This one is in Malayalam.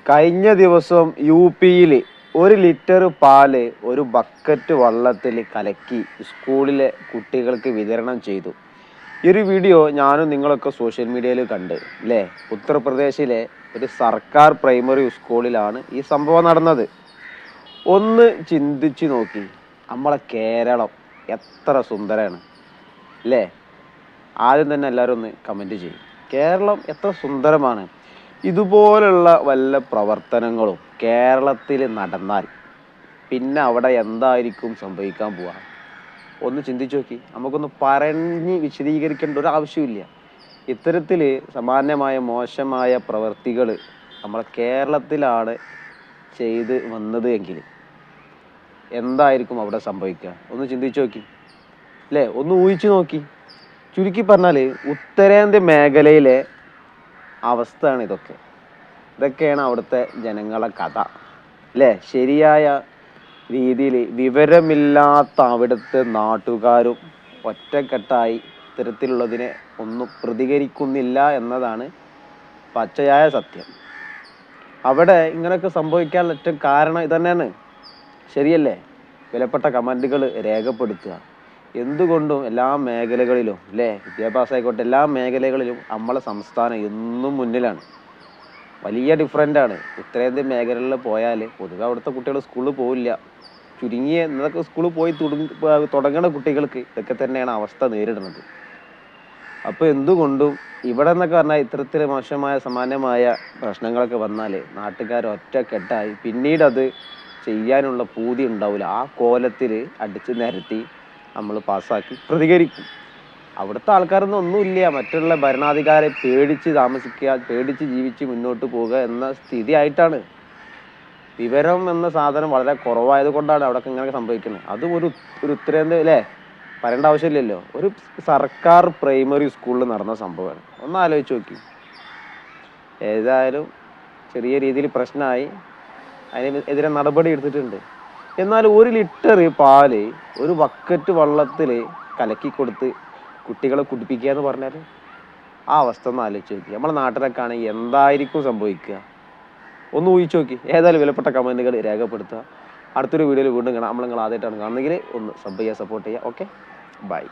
കഴിഞ്ഞ ദിവസം യു.പിയിൽ 1 ലിറ്റർ പാല് ഒരു ബക്കറ്റ് വെള്ളത്തിൽ കലക്കി സ്കൂളിലെ കുട്ടികൾക്ക് വിതരണം ചെയ്തു. ഈ ഒരു വീഡിയോ ഞാനും നിങ്ങളൊക്കെ സോഷ്യൽ മീഡിയയിൽ കണ്ട് അല്ലേ. ഉത്തർപ്രദേശിലെ ഒരു സർക്കാർ പ്രൈമറി സ്കൂളിലാണ് ഈ സംഭവം നടന്നത്. ഒന്ന് ചിന്തിച്ചു നോക്കി, നമ്മളെ കേരളം എത്ര സുന്ദരമാണ് അല്ലേ. ആദ്യം തന്നെ എല്ലാവരും ഒന്ന് കമൻറ്റ് ചെയ്യും, കേരളം എത്ര സുന്ദരമാണ്. ഇതുപോലുള്ള വല്ല പ്രവർത്തനങ്ങളും കേരളത്തിൽ നടന്നാൽ പിന്നെ അവിടെ എന്തായിരിക്കും സംഭവിക്കാൻ പോവുക? ഒന്ന് ചിന്തിച്ചു നോക്കി. നമുക്കൊന്ന് പറഞ്ഞ് വിശദീകരിക്കേണ്ട ഒരു ആവശ്യമില്ല. ഇത്തരത്തിൽ സമാനമായ മോശമായ പ്രവർത്തികൾ നമ്മളെ കേരളത്തിലാണ് ചെയ്ത് വന്നത് എങ്കിൽ എന്തായിരിക്കും അവിടെ സംഭവിക്കുക? ഒന്ന് ചിന്തിച്ചു നോക്കി അല്ലേ, ഒന്ന് ഊഹിച്ചു നോക്കി. ചുരുക്കി പറഞ്ഞാൽ ഉത്തരേന്ത്യ മേഖലയിലെ അവസ്ഥയാണ് ഇതൊക്കെയാണ് അവിടുത്തെ ജനങ്ങളെ കഥ അല്ലേ. ശരിയായ രീതിയിൽ വിവരമില്ലാത്ത അവിടുത്തെ നാട്ടുകാരും ഒറ്റക്കെട്ടായി ഇത്തരത്തിലുള്ളതിനെ ഒന്നും പ്രതികരിക്കുന്നില്ല എന്നതാണ് പച്ചയായ സത്യം. അവിടെ ഇങ്ങനെയൊക്കെ സംഭവിക്കാൻ ഏറ്റവും കാരണം ഇതന്നെയാണ്. ശരിയല്ലേ? വിലപ്പെട്ട കമൻറ്റുകൾ രേഖപ്പെടുത്തുക. എന്തുകൊണ്ടും എല്ലാ മേഖലകളിലും അല്ലേ, വിദ്യാഭ്യാസമായിക്കോട്ടെ എല്ലാ മേഖലകളിലും നമ്മളെ സംസ്ഥാനം എന്നും മുന്നിലാണ്. വലിയ ഡിഫറൻ്റാണ്. ഉത്തരേന്ത്യൻ മേഖലകളിൽ പോയാൽ പൊതുവെ അവിടുത്തെ കുട്ടികൾ സ്കൂളിൽ പോവില്ല. ചുരുങ്ങിയ ഇന്നതൊക്കെ സ്കൂളിൽ പോയി തുടങ്ങുന്ന കുട്ടികൾക്ക് ഇതൊക്കെ തന്നെയാണ് അവസ്ഥ നേരിടുന്നത്. അപ്പോൾ എന്തുകൊണ്ടും ഇവിടെ എന്നൊക്കെ പറഞ്ഞാൽ ഇത്തരത്തിൽ മോശമായ സമാനമായ പ്രശ്നങ്ങളൊക്കെ വന്നാൽ നാട്ടുകാർ ഒറ്റക്കെട്ടായി പിന്നീട് അത് ചെയ്യാനുള്ള പൂതി ഉണ്ടാവില്ല. ആ കോലത്തിൽ അടിച്ച് നിരത്തി നമ്മൾ പാസ്സാക്കി പ്രതികരിക്കും. അവിടുത്തെ ആൾക്കാരൊന്നും ഒന്നുമില്ല, മറ്റുള്ള ഭരണാധികാരെ പേടിച്ച് താമസിക്കുക, പേടിച്ച് ജീവിച്ച് മുന്നോട്ട് പോവുക എന്ന സ്ഥിതി ആയിട്ടാണ്. വിവരം എന്ന സാധനം വളരെ കുറവായത് കൊണ്ടാണ് അവിടെ ഇങ്ങനെ സംഭവിക്കുന്നത്. അതും ഒരു ഉത്തരേന്ത്യ അല്ലേ, പറയേണ്ട ആവശ്യമില്ലല്ലോ. ഒരു സർക്കാർ പ്രൈമറി സ്കൂളിൽ നടന്ന സംഭവമാണ്. ഒന്ന് ആലോചിച്ച് നോക്കി. ഏതായാലും ചെറിയ രീതിയിൽ പ്രശ്നമായി, അതിനെതിരെ നടപടി എടുത്തിട്ടുണ്ട്. എന്നാൽ 1 ലിറ്റർ പാല് ഒരു ബക്കറ്റ് വെള്ളത്തിൽ കലക്കി കൊടുത്ത് കുട്ടികളെ കുടിപ്പിക്കുക എന്ന് പറഞ്ഞാൽ ആ അവസ്ഥ ഒന്ന് ആലോചിച്ച് നോക്കി. നമ്മുടെ നാട്ടിലൊക്കെ ആണെങ്കിൽ എന്തായിരിക്കും സംഭവിക്കുക? ഒന്ന് ഊഹിച്ച് നോക്കി. ഏതായാലും വിലപ്പെട്ട കമൻറ്റുകൾ രേഖപ്പെടുത്തുക. അടുത്തൊരു വീഡിയോയിൽ വീണ്ടും കാണാം. നിങ്ങൾ ആദ്യമായിട്ടാണ് കാണുന്നെങ്കിൽ ഒന്ന് സബ് ചെയ്യുക, സപ്പോർട്ട് ചെയ്യുക. Okay, by.